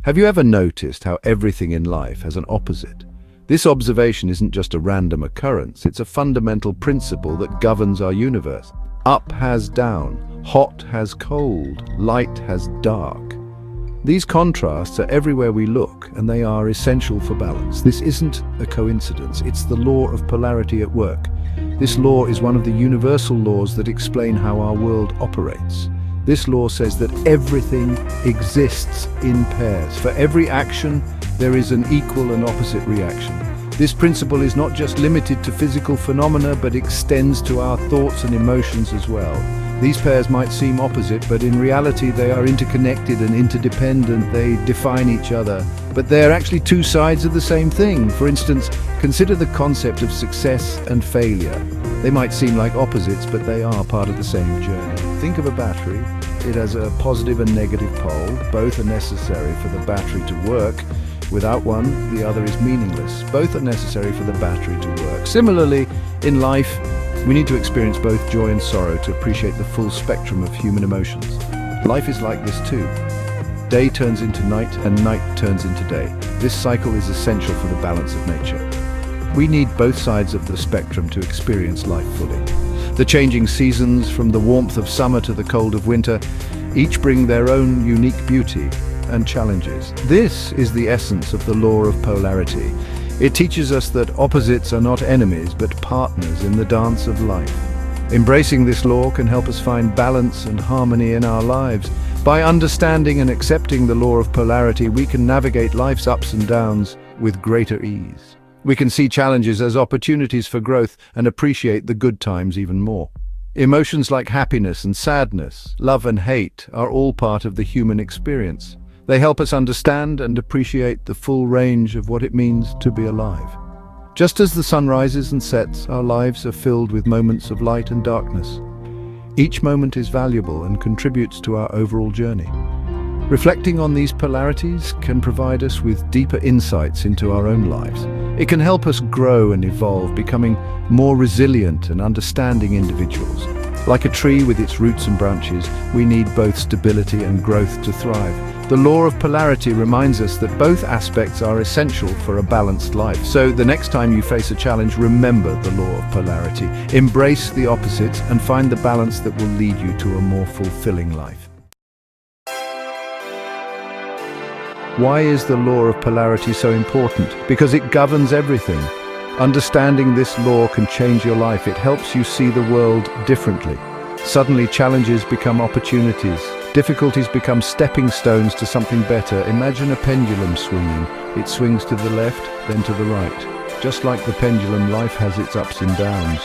Have you ever noticed how everything in life has an opposite? This observation isn't just a random occurrence, it's a fundamental principle that governs our universe. Up has down, hot has cold, light has dark. These contrasts are everywhere we look, and they are essential for balance. This isn't a coincidence, it's the law of polarity at work. This law is one of the universal laws that explain how our world operates. This law says that everything exists in pairs. For every action, there is an equal and opposite reaction. This principle is not just limited to physical phenomena, but extends to our thoughts and emotions as well. These pairs might seem opposite, but in reality they are interconnected and interdependent. They define each other, but they're actually two sides of the same thing. For instance, consider the concept of success and failure. They might seem like opposites, but they are part of the same journey. Think of a battery. It has a positive and negative pole. Both are necessary for the battery to work. Without one, the other is meaningless. Both are necessary for the battery to work. Similarly, in life, we need to experience both joy and sorrow to appreciate the full spectrum of human emotions. Life is like this too. Day turns into night and night turns into day. This cycle is essential for the balance of nature. We need both sides of the spectrum to experience life fully. The changing seasons, from the warmth of summer to the cold of winter, each bring their own unique beauty and challenges. This is the essence of the law of polarity. It teaches us that opposites are not enemies, but partners in the dance of life. Embracing this law can help us find balance and harmony in our lives. By understanding and accepting the law of polarity, we can navigate life's ups and downs with greater ease. We can see challenges as opportunities for growth and appreciate the good times even more. Emotions like happiness and sadness, love and hate are all part of the human experience. They help us understand and appreciate the full range of what it means to be alive. Just as the sun rises and sets, our lives are filled with moments of light and darkness. Each moment is valuable and contributes to our overall journey. Reflecting on these polarities can provide us with deeper insights into our own lives. It can help us grow and evolve, becoming more resilient and understanding individuals. Like a tree with its roots and branches, we need both stability and growth to thrive. The law of polarity reminds us that both aspects are essential for a balanced life. So the next time you face a challenge, remember the law of polarity. Embrace the opposites and find the balance that will lead you to a more fulfilling life. Why is the law of polarity so important? Because it governs everything. Understanding this law can change your life. It helps you see the world differently. Suddenly, challenges become opportunities. Difficulties become stepping stones to something better. Imagine a pendulum swinging. It swings to the left, then to the right. Just like the pendulum, life has its ups and downs.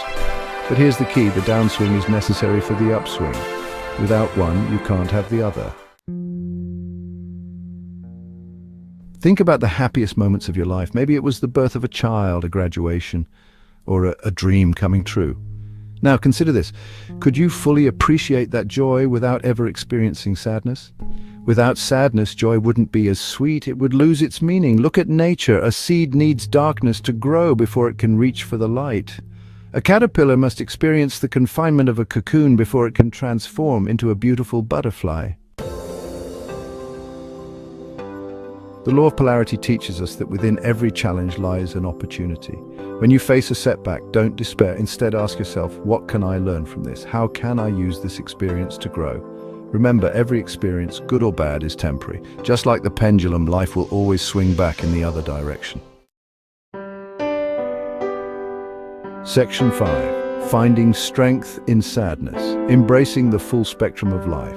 But here's the key: the downswing is necessary for the upswing. Without one, you can't have the other. Think about the happiest moments of your life. Maybe it was the birth of a child, a graduation, or a dream coming true. Now consider this. Could you fully appreciate that joy without ever experiencing sadness? Without sadness, joy wouldn't be as sweet. It would lose its meaning. Look at nature. A seed needs darkness to grow before it can reach for the light. A caterpillar must experience the confinement of a cocoon before it can transform into a beautiful butterfly. The law of polarity teaches us that within every challenge lies an opportunity. When you face a setback, don't despair. Instead, ask yourself, what can I learn from this? How can I use this experience to grow? Remember, every experience, good or bad, is temporary. Just like the pendulum, life will always swing back in the other direction. Section 5. Finding strength in sadness. Embracing the full spectrum of life.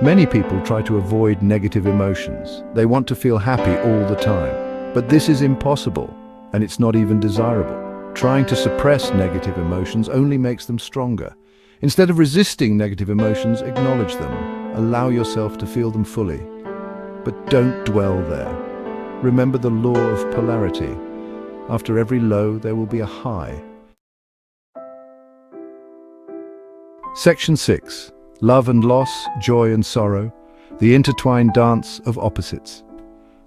Many people try to avoid negative emotions. They want to feel happy all the time. But this is impossible, and it's not even desirable. Trying to suppress negative emotions only makes them stronger. Instead of resisting negative emotions, acknowledge them. Allow yourself to feel them fully. But don't dwell there. Remember the law of polarity. After every low, there will be a high. Section 6. Love and loss, joy and sorrow, the intertwined dance of opposites.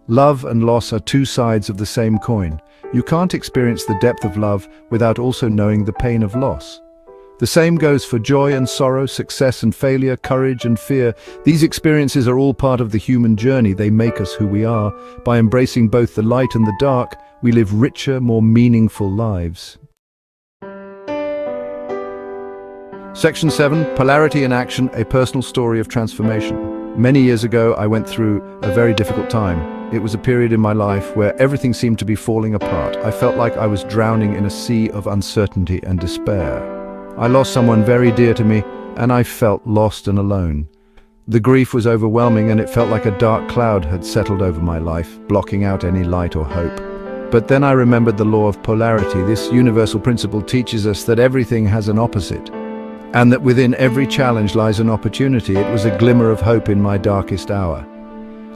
Love and loss are two sides of the same coin. You can't experience the depth of love without also knowing the pain of loss. The same goes for joy and sorrow, success and failure, courage and fear. These experiences are all part of the human journey. They make us who we are. By embracing both the light and the dark, we live richer, more meaningful lives. Section 7, Polarity in Action, a personal story of transformation. Many years ago, I went through a very difficult time. It was a period in my life where everything seemed to be falling apart. I felt like I was drowning in a sea of uncertainty and despair. I lost someone very dear to me, and I felt lost and alone. The grief was overwhelming, and it felt like a dark cloud had settled over my life, blocking out any light or hope. But then I remembered the law of polarity. This universal principle teaches us that everything has an opposite, and that within every challenge lies an opportunity. It was a glimmer of hope in my darkest hour.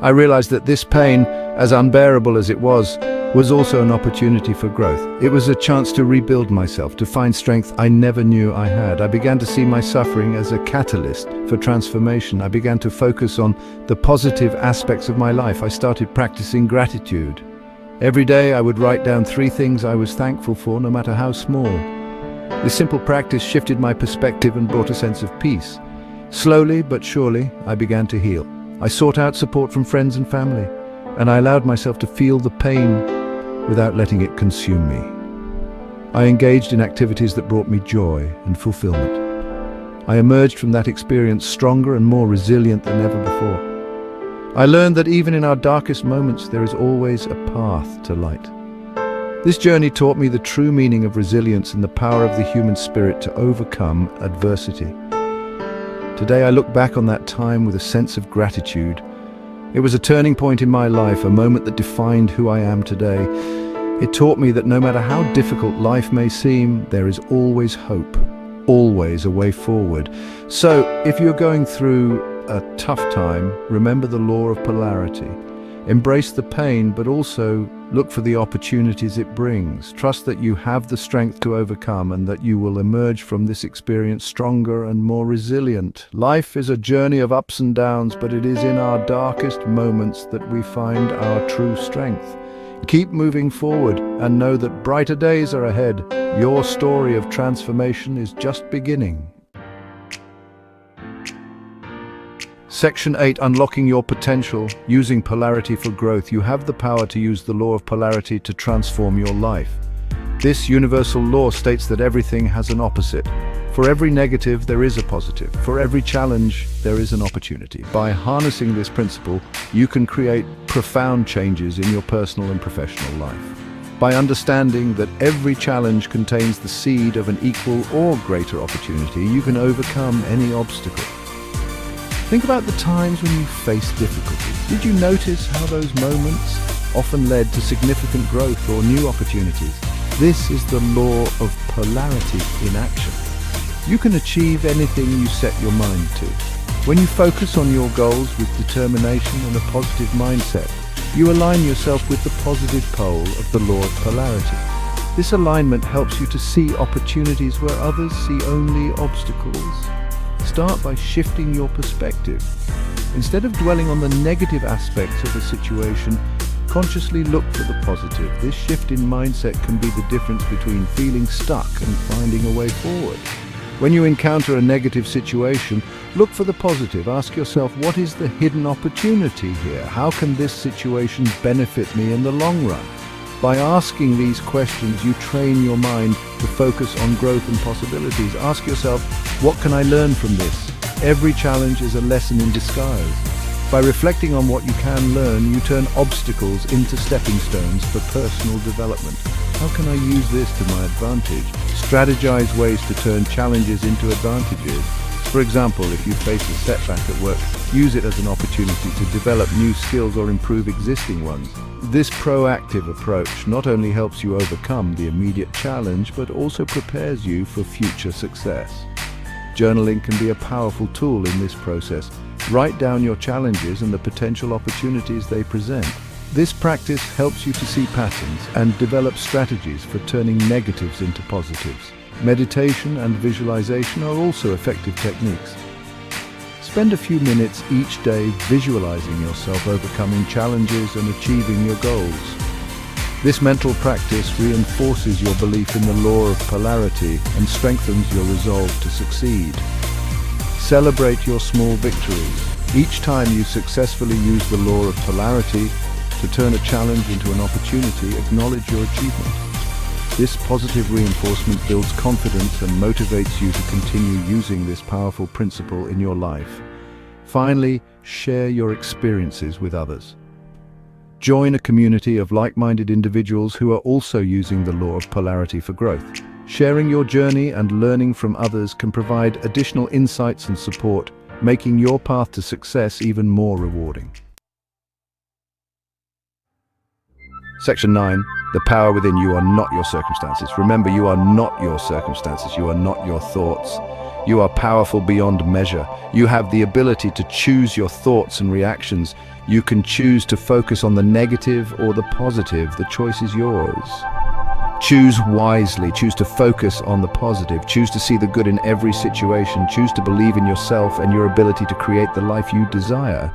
I realized that this pain, as unbearable as it was also an opportunity for growth. It was a chance to rebuild myself, to find strength I never knew I had. I began to see my suffering as a catalyst for transformation. I began to focus on the positive aspects of my life. I started practicing gratitude. Every day I would write down 3 things I was thankful for, no matter how small. This simple practice shifted my perspective and brought a sense of peace. Slowly but surely, I began to heal. I sought out support from friends and family, and I allowed myself to feel the pain without letting it consume me. I engaged in activities that brought me joy and fulfillment. I emerged from that experience stronger and more resilient than ever before. I learned that even in our darkest moments, there is always a path to light. This journey taught me the true meaning of resilience and the power of the human spirit to overcome adversity. Today I look back on that time with a sense of gratitude. It was a turning point in my life, a moment that defined who I am today. It taught me that no matter how difficult life may seem, there is always hope, always a way forward. So, if you're going through a tough time, remember the law of polarity. Embrace the pain, but also look for the opportunities it brings. Trust that you have the strength to overcome and that you will emerge from this experience stronger and more resilient. Life is a journey of ups and downs, but it is in our darkest moments that we find our true strength. Keep moving forward and know that brighter days are ahead. Your story of transformation is just beginning. Section 8, Unlocking Your Potential, Using Polarity for Growth. You have the power to use the law of polarity to transform your life. This universal law states that everything has an opposite. For every negative, there is a positive. For every challenge, there is an opportunity. By harnessing this principle, you can create profound changes in your personal and professional life. By understanding that every challenge contains the seed of an equal or greater opportunity, you can overcome any obstacle. Think about the times when you faced difficulties. Did you notice how those moments often led to significant growth or new opportunities? This is the law of polarity in action. You can achieve anything you set your mind to. When you focus on your goals with determination and a positive mindset, you align yourself with the positive pole of the law of polarity. This alignment helps you to see opportunities where others see only obstacles. Start by shifting your perspective. Instead of dwelling on the negative aspects of a situation, consciously look for the positive. This shift in mindset can be the difference between feeling stuck and finding a way forward. When you encounter a negative situation, look for the positive. Ask yourself, what is the hidden opportunity here? How can this situation benefit me in the long run? By asking these questions, you train your mind to focus on growth and possibilities. Ask yourself, what can I learn from this? Every challenge is a lesson in disguise. By reflecting on what you can learn, you turn obstacles into stepping stones for personal development. How can I use this to my advantage? Strategize ways to turn challenges into advantages. For example, if you face a setback at work, use it as an opportunity to develop new skills or improve existing ones. This proactive approach not only helps you overcome the immediate challenge, but also prepares you for future success. Journaling can be a powerful tool in this process. Write down your challenges and the potential opportunities they present. This practice helps you to see patterns and develop strategies for turning negatives into positives. Meditation and visualization are also effective techniques. Spend a few minutes each day visualizing yourself overcoming challenges and achieving your goals. This mental practice reinforces your belief in the law of polarity and strengthens your resolve to succeed. Celebrate your small victories. Each time you successfully use the law of polarity to turn a challenge into an opportunity, acknowledge your achievement. This positive reinforcement builds confidence and motivates you to continue using this powerful principle in your life. Finally, share your experiences with others. Join a community of like-minded individuals who are also using the law of polarity for growth. Sharing your journey and learning from others can provide additional insights and support, making your path to success even more rewarding. Section 9. The power within you are not your circumstances. Remember, you are not your circumstances. You are not your thoughts. You are powerful beyond measure. You have the ability to choose your thoughts and reactions. You can choose to focus on the negative or the positive. The choice is yours. Choose wisely. Choose to focus on the positive. Choose to see the good in every situation. Choose to believe in yourself and your ability to create the life you desire.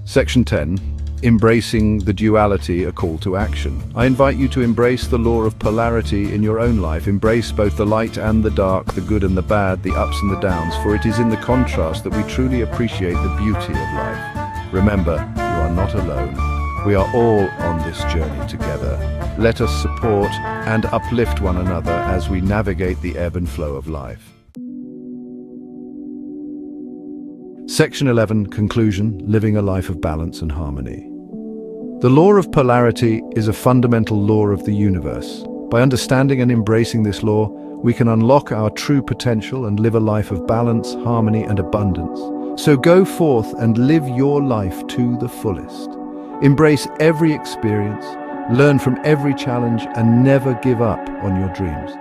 Section 10. Embracing the duality, a call to action. I invite you to embrace the law of polarity in your own life. Embrace both the light and the dark, the good and the bad, the ups and the downs, for it is in the contrast that we truly appreciate the beauty of life. Remember, you are not alone. We are all on this journey together. Let us support and uplift one another as we navigate the ebb and flow of life. Section 11. Conclusion. Living a life of balance and harmony. The law of polarity is a fundamental law of the universe. By understanding and embracing this law, we can unlock our true potential and live a life of balance, harmony, and abundance. So go forth and live your life to the fullest. Embrace every experience, learn from every challenge, and never give up on your dreams.